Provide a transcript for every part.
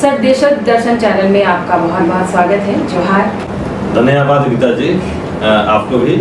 Sir, देश दर्शन channel में आपका बहुत बहुत स्वागत है। जोहार। धन्यवाद गीता जी, आपको भी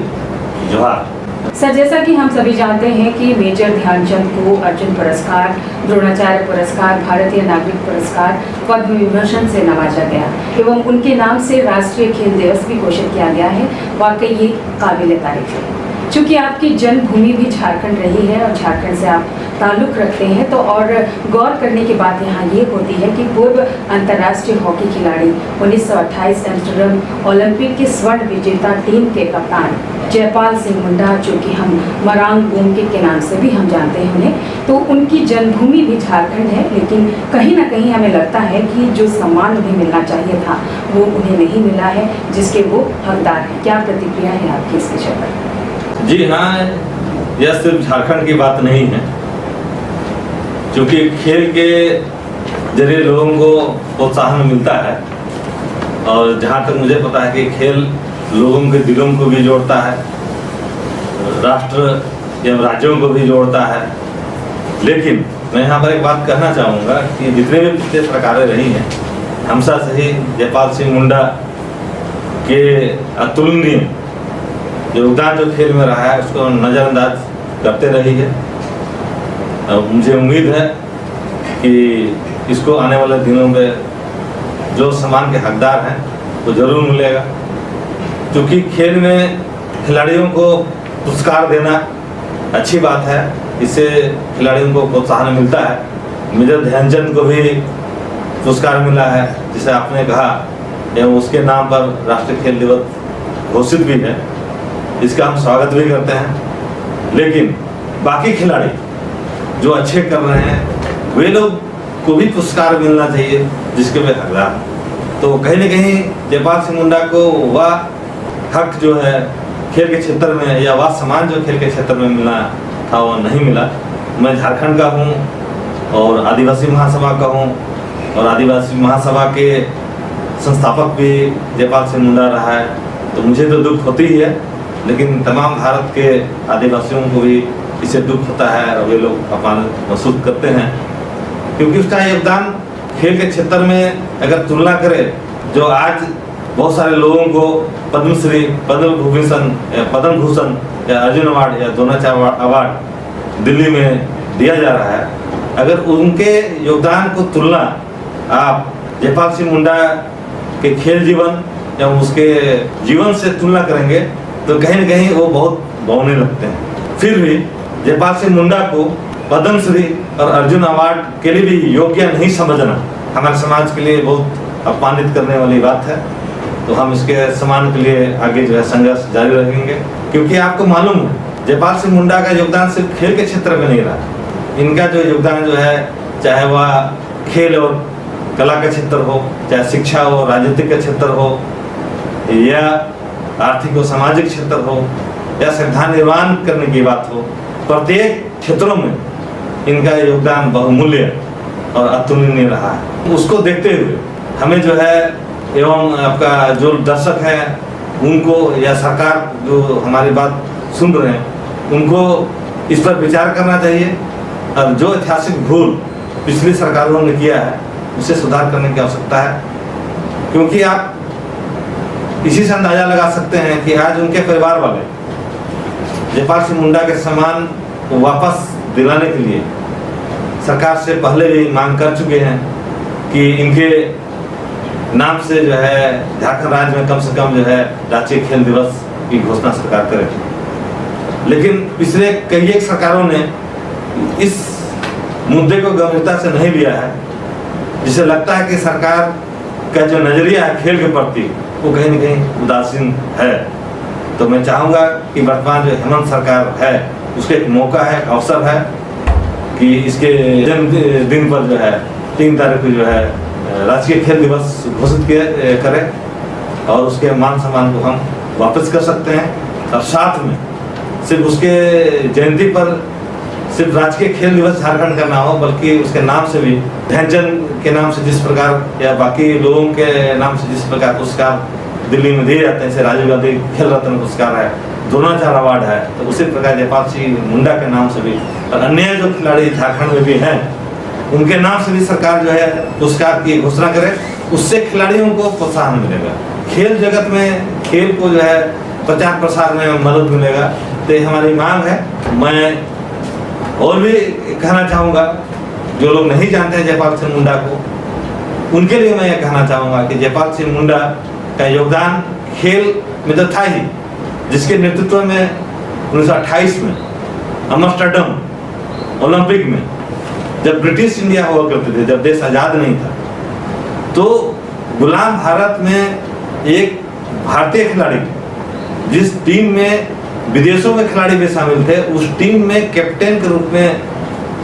जोहार। सर, जैसा कि हम सभी जानते हैं कि मेजर ध्यानचंद को अर्जुन पुरस्कार, द्रोणाचार्य पुरस्कार, भारतीय नागरिक पुरस्कार, पद्म विभूषण से नवाजा गया एवं उनके नाम से राष्ट्रीय खेल दिवस भी घोषित किया गया है। वाकई ये काबिल तारीफ है। चूँकि आपकी जन्मभूमि भी झारखंड रही है और झारखंड से आप ताल्लुक़ रखते हैं, तो और गौर करने की बात यहाँ ये होती है कि पूर्व अंतर्राष्ट्रीय हॉकी खिलाड़ी 1928 एम्स्टर्डम ओलंपिक के स्वर्ण विजेता टीम के कप्तान जयपाल सिंह मुंडा, जो कि हम मरांग गोमके के नाम से भी हम जानते हैं उन्हें, तो उनकी जन्मभूमि भी झारखंड है। लेकिन कहीं ना कहीं हमें लगता है कि जो सम्मान उन्हें मिलना चाहिए था वो उन्हें नहीं मिला है, जिसके वो हकदार हैं। क्या प्रतिक्रिया है आपकी इस विषय पर? जी हाँ, यह सिर्फ झारखंड की बात नहीं है, क्योंकि खेल के जरिए लोगों को प्रोत्साहन मिलता है और जहाँ तक मुझे पता है कि खेल लोगों के दिलों को भी जोड़ता है, राष्ट्र एवं राज्यों को भी जोड़ता है। लेकिन मैं यहाँ पर एक बात कहना चाहूँगा कि जितने भी पिछले सरकारें रही हैं, हमेशा से ही जयपाल सिंह मुंडा के अतुलनीय योगदान जो खेल में रहा है उसको नज़रअंदाज करते रही है। मुझे उम्मीद है कि इसको आने वाले दिनों में जो सम्मान के हकदार हैं वो जरूर मिलेगा, क्योंकि खेल में खिलाड़ियों को पुरस्कार देना अच्छी बात है। इससे खिलाड़ियों को प्रोत्साहन मिलता है। मेजर ध्यानचंद को भी पुरस्कार मिला है, जिसे आपने कहा, एवं उसके नाम पर राष्ट्रीय खेल दिवस घोषित भी है। इसका हम स्वागत भी करते हैं। लेकिन बाकी खिलाड़ी जो अच्छे कर रहे हैं वे लोग को भी पुरस्कार मिलना चाहिए, जिसके वे हकदार। तो कहीं न कहीं जयपाल सिंह मुंडा को वह हक जो है खेल के क्षेत्र में, या वह सम्मान जो खेल के क्षेत्र में मिलना था वो नहीं मिला। मैं झारखंड का हूँ और आदिवासी महासभा का हूँ, और आदिवासी महासभा के संस्थापक भी जयपाल सिंह मुंडा रहा है। तो मुझे तो दुख होती ही है, लेकिन तमाम भारत के आदिवासियों को भी इससे दुख होता है और वे लोग अपमान महसूस करते हैं, क्योंकि उसका योगदान खेल के क्षेत्र में अगर तुलना करें, जो आज बहुत सारे लोगों को पद्मश्री, पद्म भूषण या अर्जुन अवार्ड या द्रोणाचार्य अवार्ड दिल्ली में दिया जा रहा है, अगर उनके योगदान को तुलना आप जयपाल सिंह मुंडा के खेल जीवन या उसके जीवन से तुलना करेंगे तो कहीं न कहीं वो बहुत बौने लगते हैं। फिर भी जयपाल सिंह मुंडा को पद्मश्री और अर्जुन अवार्ड के लिए भी योग्य नहीं समझना हमारे समाज के लिए बहुत अपमानित करने वाली बात है। तो हम इसके सम्मान के लिए आगे जो है संघर्ष जारी रखेंगे, क्योंकि आपको मालूम है जयपाल सिंह मुंडा का योगदान सिर्फ खेल के क्षेत्र में नहीं रहा। इनका जो योगदान जो है, चाहे वह खेल और कला का क्षेत्र हो, चाहे शिक्षा हो, राजनीतिक का क्षेत्र हो, या आर्थिक और सामाजिक क्षेत्र हो, या संविधान निर्माण करने की बात हो, प्रत्येक क्षेत्रों में इनका योगदान बहुमूल्य और अतुलनीय रहा है। उसको देखते हुए हमें जो है, एवं आपका जो दर्शक है उनको, या सरकार जो हमारी बात सुन रहे हैं, उनको इस पर विचार करना चाहिए और जो ऐतिहासिक भूल पिछली सरकारों ने किया है उसे सुधार करने की आवश्यकता है। क्योंकि आप इसी से अंदाजा लगा सकते हैं कि आज उनके परिवार वाले जयपाल सिंह मुंडा के सम्मान को वापस दिलाने के लिए सरकार से पहले भी मांग कर चुके हैं कि इनके नाम से जो है झारखंड राज्य में कम से कम जो है राष्ट्रीय खेल दिवस की घोषणा सरकार करे। लेकिन पिछले कई एक सरकारों ने इस मुद्दे को गंभीरता से नहीं लिया है, जिसे लगता है कि सरकार का जो नजरिया है खेल के प्रति वो कहीं न कहीं उदासीन है। तो मैं चाहूँगा कि वर्तमान जो हेमंत सरकार है उसके एक मौका है, अवसर है कि इसके जन्मदिन पर जो है 3 तारीख को जो है राष्ट्रीय खेल दिवस घोषित करें और उसके मान सम्मान को हम वापस कर सकते हैं। और साथ में सिर्फ उसके जयंती पर सिर्फ राष्ट्रीय खेल दिवस झारखंड का ना हो, बल्कि उसके नाम से भी ध्यानचंद के नाम से जिस प्रकार या बाकी लोगों के नाम से जिस प्रकार पुरस्कार दिल्ली में दिए जाते हैं, जैसे राजीव गांधी खेल रत्न पुरस्कार है, द्रोणाचार्य अवार्ड है, तो उसी प्रकार जयपाल सिंह मुंडा के नाम से भी और अन्य जो खिलाड़ी झारखंड में भी हैं उनके नाम से भी सरकार जो है पुरस्कार की घोषणा करे, उससे खिलाड़ियों को प्रोत्साहन मिलेगा। खेल जगत में खेल को जो है प्रचार प्रसार में मदद मिलेगा। तो ये हमारी मांग है। मैं और भी कहना चाहूँगा, जो लोग नहीं जानते हैं जयपाल सिंह मुंडा को, उनके लिए मैं ये कहना चाहूँगा कि जयपाल सिंह मुंडा का योगदान खेल में तो था ही, जिसके नेतृत्व में 1928 में एम्स्टर्डम ओलंपिक में जब ब्रिटिश इंडिया हुआ करते थे, जब देश आज़ाद नहीं था, तो गुलाम भारत में एक भारतीय खिलाड़ी, जिस टीम में विदेशों में खिलाड़ी भी शामिल थे, उस टीम में कैप्टन के रूप में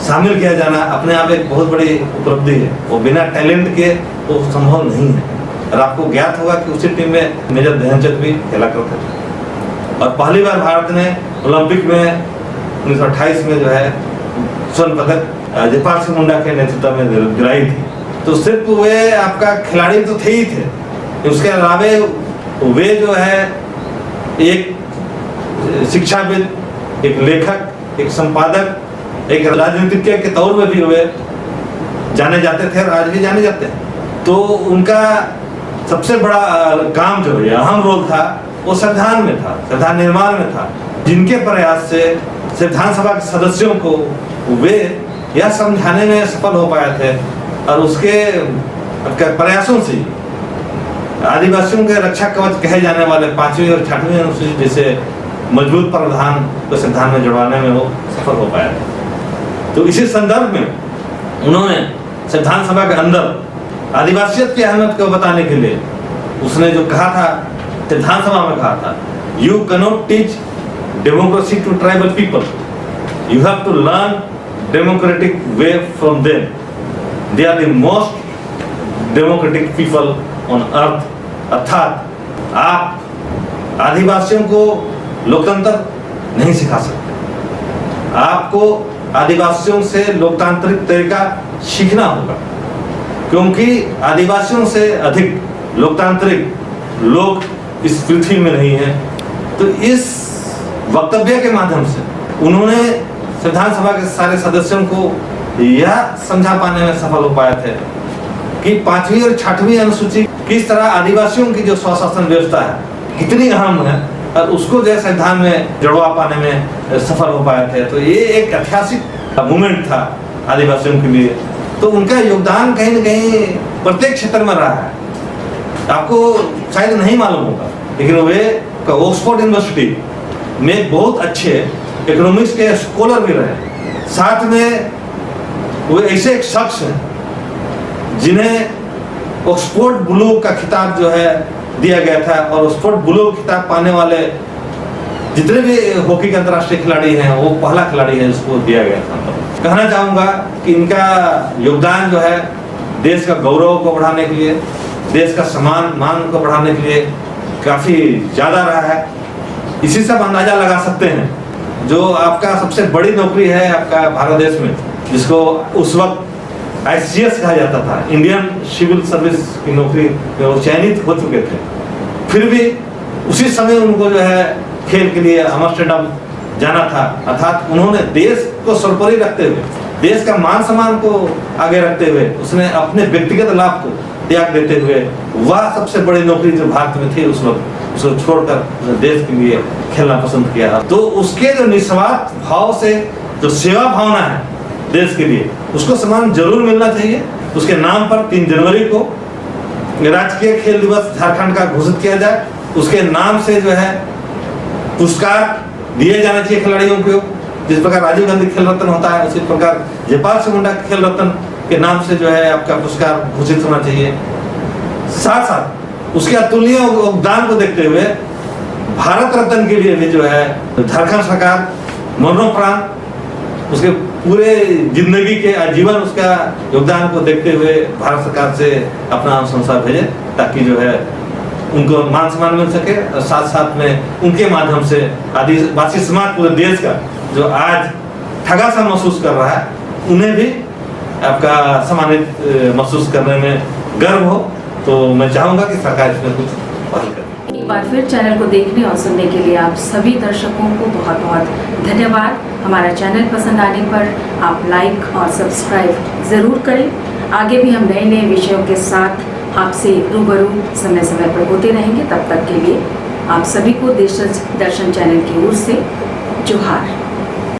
शामिल किया जाना अपने आप एक बहुत बड़ी उपलब्धि है। वो बिना टैलेंट के तो संभव नहीं है। और आपको ज्ञात होगा कि उसी टीम में मेजर ध्यानचंद भी खेला करते थे। और पहली बार भारत ने ओलंपिक में 1928 में जो है स्वर्ण पदक जयपाल सिंह मुंडा के नेतृत्व में दिलाई थी। तो सिर्फ वे आपका खिलाड़ी तो थे ही थे, उसके अलावे वे जो है एक शिक्षाविद, एक लेखक, एक संपादक, एक राजनीतिज्ञ के तौर में भी वे जाने जाते थे और आज भी जाने जाते हैं। तो उनका सबसे बड़ा काम जो है, अहम रोल था, वो संविधान में था, संविधान निर्माण में था, जिनके प्रयास से संविधान सभा के सदस्यों को वे यह समझाने में सफल हो पाए थे। और उसके प्रयासों से आदिवासियों के रक्षा कवच कहे जाने वाले 5वीं और 6वीं अनुसूची जैसे मजबूत प्रावधान को संविधान में जुड़वाने में वो सफल हो पाया था। तो इसी संदर्भ में उन्होंने संविधान सभा के अंदर आदिवासियत की अहमियत को बताने के लिए उसने जो कहा था, संविधान सभा में कहा था, you cannot teach democracy to tribal people, you have to learn democratic way from them, they are the most democratic people on earth. अर्थात आप आदिवासियों को लोकतंत्र नहीं सिखा सकते, आपको आदिवासियों से लोकतांत्रिक तरीका सीखना होगा, क्योंकि आदिवासियों से अधिक लोकतांत्रिक लोग इस पृथ्वी में नहीं है। तो इस वक्तव्य के माध्यम से उन्होंने संविधान सभा के सारे सदस्यों को यह समझा पाने में सफल हो पाए थे कि 5वीं और 6वीं अनुसूची किस तरह आदिवासियों की जो स्वशासन व्यवस्था है कितनी अहम है, और उसको जो संविधान में जुड़वा पाने में सफल हो पाए थे। तो ये एक ऐतिहासिक मूवमेंट था आदिवासियों के लिए। तो उनका योगदान कहीं न कहीं प्रत्येक क्षेत्र में रहा है। आपको शायद नहीं मालूम होगा, लेकिन वे ऑक्सफोर्ड यूनिवर्सिटी में बहुत अच्छे इकोनॉमिक्स के स्कॉलर भी रहे। साथ में वे ऐसे एक शख्स हैं जिन्हें ऑक्सफोर्ड ब्लू का खिताब जो है दिया गया था, और ऑक्सफोर्ड ब्लू खिताब पाने वाले जितने भी हॉकी के अंतर्राष्ट्रीय खिलाड़ी हैं, वो पहला खिलाड़ी है जिसको दिया गया था। कहना चाहूँगा कि इनका योगदान जो है देश का गौरव को बढ़ाने के लिए, देश का सम्मान मान को बढ़ाने के लिए काफ़ी ज़्यादा रहा है। इसी से आप अंदाज़ा लगा सकते हैं, जो आपका सबसे बड़ी नौकरी है आपका भारत देश में, जिसको उस वक्त ICS कहा जाता था, इंडियन सिविल सर्विस की नौकरी में वो चयनित हो चुके थे, फिर भी उसी समय उनको जो है खेल के लिए एम्स्टर्डम जाना था। अर्थात उन्होंने देश को सर्वोपरि रखते हुए, देश का मान सम्मान को आगे रखते हुए, उसने अपने व्यक्तिगत लाभ को त्याग देते हुए वह सबसे बड़ी नौकरी जो भारत में थी उस वक्त, उसको छोड़कर देश के लिए खेलना पसंद किया। तो उसके जो निस्वार्थ भाव से जो सेवा भावना है देश के लिए, उसको सम्मान जरूर मिलना चाहिए। उसके नाम पर 3 जनवरी को राष्ट्रीय खेल दिवस झारखंड का घोषित किया जाए। उसके नाम से जो है पुरस्कार दिए जाने चाहिए खिलाड़ियों को। जिस प्रकार राजीव गांधी खेल रत्न होता है, उसी प्रकार जयपाल सिंह मुंडा खेल रत्न के नाम से जो है आपका पुरस्कार घोषित होना चाहिए। साथ साथ उसके अतुलनीय योगदान को देखते हुए भारत रत्न के लिए भी जो है झारखंड सरकार मरणोपरांत उसके पूरे जिंदगी के आजीवन उसका योगदान को देखते हुए भारत सरकार से अपना अनुशंसा भेजे, ताकि जो है उनको मान सम्मान मिल सके। और साथ साथ में उनके माध्यम से आदिवासी समाज पूरे देश का जो आज ठगा सा महसूस कर रहा है, उन्हें भी आपका सम्मानित महसूस करने में गर्व हो। तो मैं चाहूँगा कि सरकार इसमें कुछ पहल करे। एक बार फिर चैनल को देखने और सुनने के लिए आप सभी दर्शकों को बहुत बहुत धन्यवाद। हमारा चैनल पसंद आने पर आप लाइक और सब्सक्राइब ज़रूर करें। आगे भी हम नए नए विषयों के साथ आपसे रूबरू समय समय पर होते रहेंगे। तब तक के लिए आप सभी को देश दर्शन चैनल की ओर से जोहार।